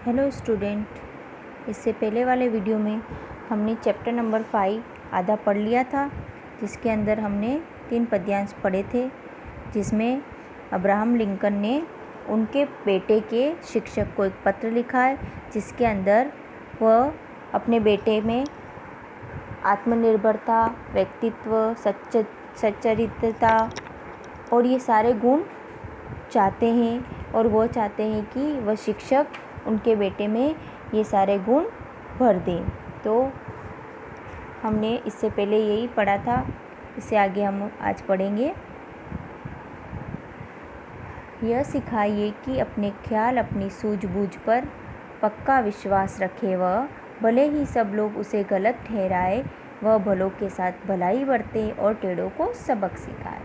Hello student, इससे पहले वाले वीडियो में हमने चैप्टर नंबर 5 आधा पढ़ लिया था, जिसके अंदर हमने 3 पद्यांश पढ़े थे, जिसमें अब्राहम लिंकन ने उनके बेटे के शिक्षक को एक पत्र लिखा है, जिसके अंदर वह अपने बेटे में आत्मनिर्भरता, व्यक्तित्व, सच्चरित्रता और ये सारे गुण चाहते हैं और वो चाहते हैं कि वह शिक्षक उनके बेटे में ये सारे गुण भर दें। तो हमने इससे पहले यही पढ़ा था, इससे आगे हम आज पढ़ेंगे। यह सिखाइए कि अपने ख्याल, अपनी सूझबूझ पर पक्का विश्वास रखे, वह भले ही सब लोग उसे गलत ठहराए, वह भलों के साथ भलाई बरते और टेढ़ों को सबक सिखाए।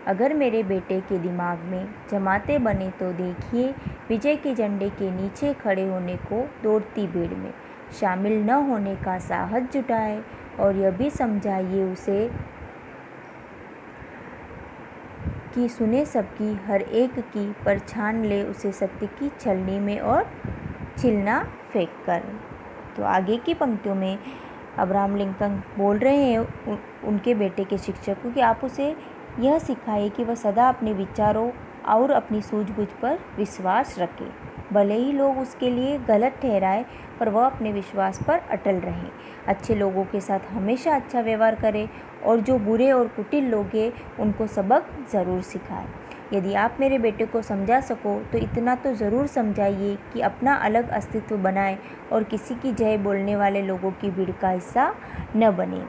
अगर मेरे बेटे के दिमाग में जमाते बने तो देखिए, विजय के झंडे के नीचे खड़े होने को दौड़ती भीड़ में शामिल न होने का साहस जुटाए, और यह भी समझाइए उसे कि सुने सबकी, हर एक की, पर छान ले उसे सत्य की छलनी में और छिलना फेंक कर। तो आगे की पंक्तियों में अब्राहम लिंकन बोल रहे हैं उनके बेटे के शिक्षक को कि आप उसे यह सिखाइए कि वह सदा अपने विचारों और अपनी सूझबूझ पर विश्वास रखे, भले ही लोग उसके लिए गलत ठहराए, पर वह अपने विश्वास पर अटल रहे। अच्छे लोगों के साथ हमेशा अच्छा व्यवहार करे और जो बुरे और कुटिल लोग हैं उनको सबक ज़रूर सिखाए। यदि आप मेरे बेटे को समझा सको तो इतना तो ज़रूर समझाइए कि अपना अलग अस्तित्व बनाए और किसी की जय बोलने वाले लोगों की भीड़ का हिस्सा न बने।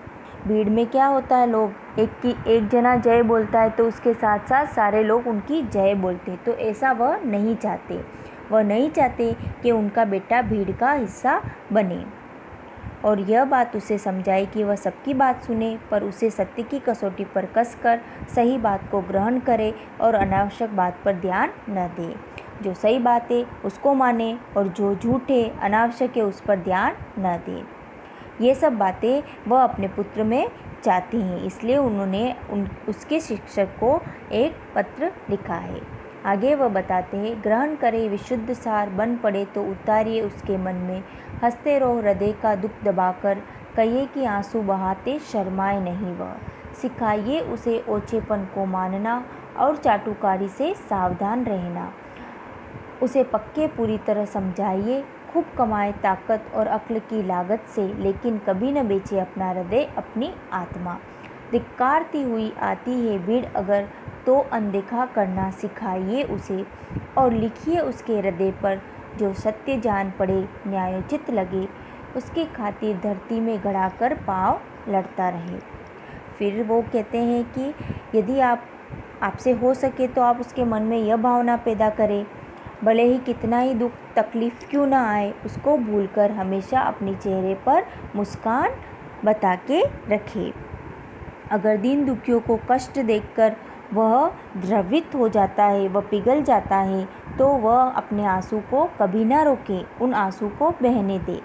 भीड़ में क्या होता है, लोग एक जना जय बोलता है तो उसके साथ साथ सारे लोग उनकी जय बोलते हैं, तो ऐसा वह नहीं चाहते। वह नहीं चाहते कि उनका बेटा भीड़ का हिस्सा बने। और यह बात उसे समझाए कि वह सबकी बात सुने, पर उसे सत्य की कसौटी पर कसकर सही बात को ग्रहण करे और अनावश्यक बात पर ध्यान न दे। जो सही बात है उसको माने और जो झूठ है, अनावश्यक है, उस पर ध्यान न दे। ये सब बातें वह अपने पुत्र में चाहते हैं, इसलिए उन्होंने उसके शिक्षक को एक पत्र लिखा है। आगे वह बताते हैं, ग्रहण करे विशुद्ध सार, बन पड़े तो उतारिए उसके मन में, हंसते रहो हृदय का दुख दबाकर, कहिए कि आंसू बहाते शर्माए नहीं वह। सिखाइए उसे ओछेपन को मानना और चाटुकारी से सावधान रहना। उसे पक्के पूरी तरह समझाइए, खूब कमाए ताकत और अक्ल की लागत से, लेकिन कभी न बेचे अपना हृदय, अपनी आत्मा। धिक्कारती हुई आती है भीड़ अगर, तो अनदेखा करना सिखाइए उसे, और लिखिए उसके हृदय पर जो सत्य जान पड़े, न्यायोचित लगे, उसकी खातिर धरती में गड़ा कर पाँव लड़ता रहे। फिर वो कहते हैं कि यदि आपसे हो सके तो आप उसके मन में यह भावना पैदा करें, भले ही कितना ही दुख तकलीफ़ क्यों ना आए, उसको भूलकर हमेशा अपने चेहरे पर मुस्कान बता के रखे। अगर दीन दुखियों को कष्ट देखकर वह द्रवित हो जाता है, वह पिघल जाता है, तो वह अपने आंसू को कभी ना रोके, उन आंसू को बहने दे।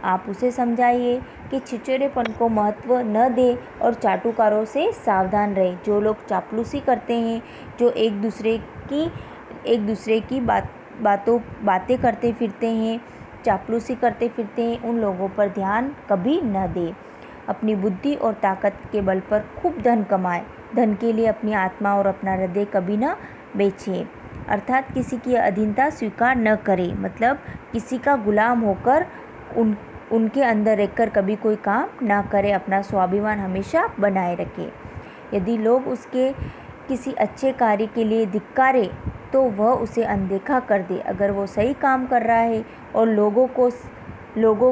आप उसे समझाइए कि छिछोरेपन को महत्व न दे और चाटुकारों से सावधान रहे। जो लोग चापलूसी करते हैं, जो एक दूसरे की बातें करते फिरते हैं, चापलूसी करते फिरते हैं, उन लोगों पर ध्यान कभी न दे। अपनी बुद्धि और ताकत के बल पर खूब धन कमाए, धन के लिए अपनी आत्मा और अपना हृदय कभी न बेचे। अर्थात किसी की अधीनता स्वीकार न करे, मतलब किसी का गुलाम होकर उनके अंदर रहकर कभी कोई काम ना करे, अपना स्वाभिमान हमेशा बनाए रखे। यदि लोग उसके किसी अच्छे कार्य के लिए धिक्कारे तो वह उसे अनदेखा कर दे। अगर वो सही काम कर रहा है और लोगों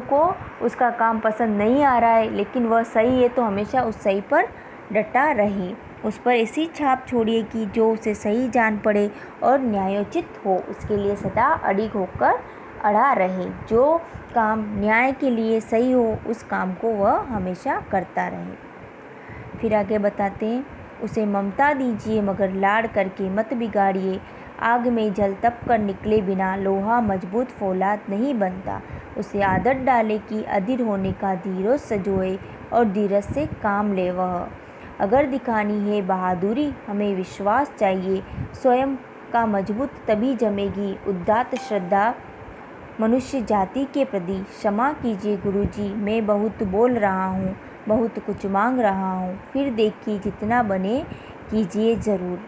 को उसका काम पसंद नहीं आ रहा है, लेकिन वह सही है, तो हमेशा उस सही पर डटा रहे। उस पर ऐसी छाप छोड़िए कि जो उसे सही जान पड़े और न्यायोचित हो, उसके लिए सदा अडिग होकर अड़ा रहे। जो काम न्याय के लिए सही हो, उस काम को वह हमेशा करता रहे। फिर आगे बताते हैं, उसे ममता दीजिए मगर लाड़ करके मत बिगाड़िए, आग में जल तप कर निकले बिना लोहा मजबूत फौलाद नहीं बनता। उसे आदत डाले कि अधीर होने का धीरज सजोए और धीरज से काम ले वह। अगर दिखानी है बहादुरी, हमें विश्वास चाहिए, स्वयं का मजबूत तभी जमेगी उदात्त श्रद्धा मनुष्य जाति के प्रति क्षमा कीजिए गुरुजी, मैं बहुत बोल रहा हूँ, बहुत कुछ मांग रहा हूँ, फिर देखिए जितना बने कीजिए ज़रूर।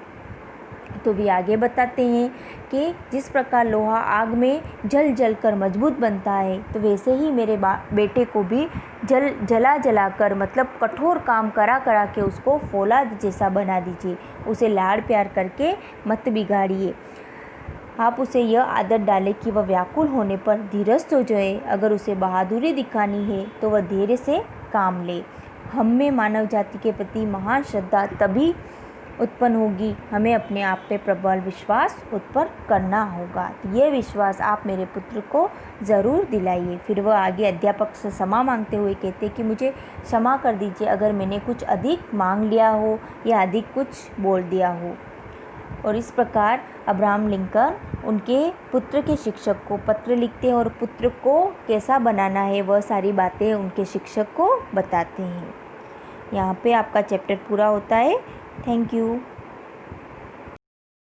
तो भी आगे बताते हैं कि जिस प्रकार लोहा आग में जल कर मजबूत बनता है, तो वैसे ही मेरे बेटे को भी जला कर मतलब कठोर काम करा के उसको फौलाद जैसा बना दीजिए। उसे लाड़ प्यार करके मत बिगाड़िए। आप उसे यह आदत डालें कि वह व्याकुल होने पर धीरज हो जाए। अगर उसे बहादुरी दिखानी है तो वह धैर्य से काम ले। हम में मानव जाति के प्रति महान श्रद्धा तभी उत्पन्न होगी, हमें अपने आप पे प्रबल विश्वास उत्पन्न करना होगा। तो ये विश्वास आप मेरे पुत्र को ज़रूर दिलाइए। फिर वह आगे अध्यापक से क्षमा मांगते हुए कहते कि मुझे क्षमा कर दीजिए अगर मैंने कुछ अधिक मांग लिया हो या अधिक कुछ बोल दिया हो। और इस प्रकार अब्राहम लिंकन उनके पुत्र के शिक्षक को पत्र लिखते हैं और पुत्र को कैसा बनाना है वह सारी बातें उनके शिक्षक को बताते हैं। यहाँ पे आपका चैप्टर पूरा होता है। Thank you.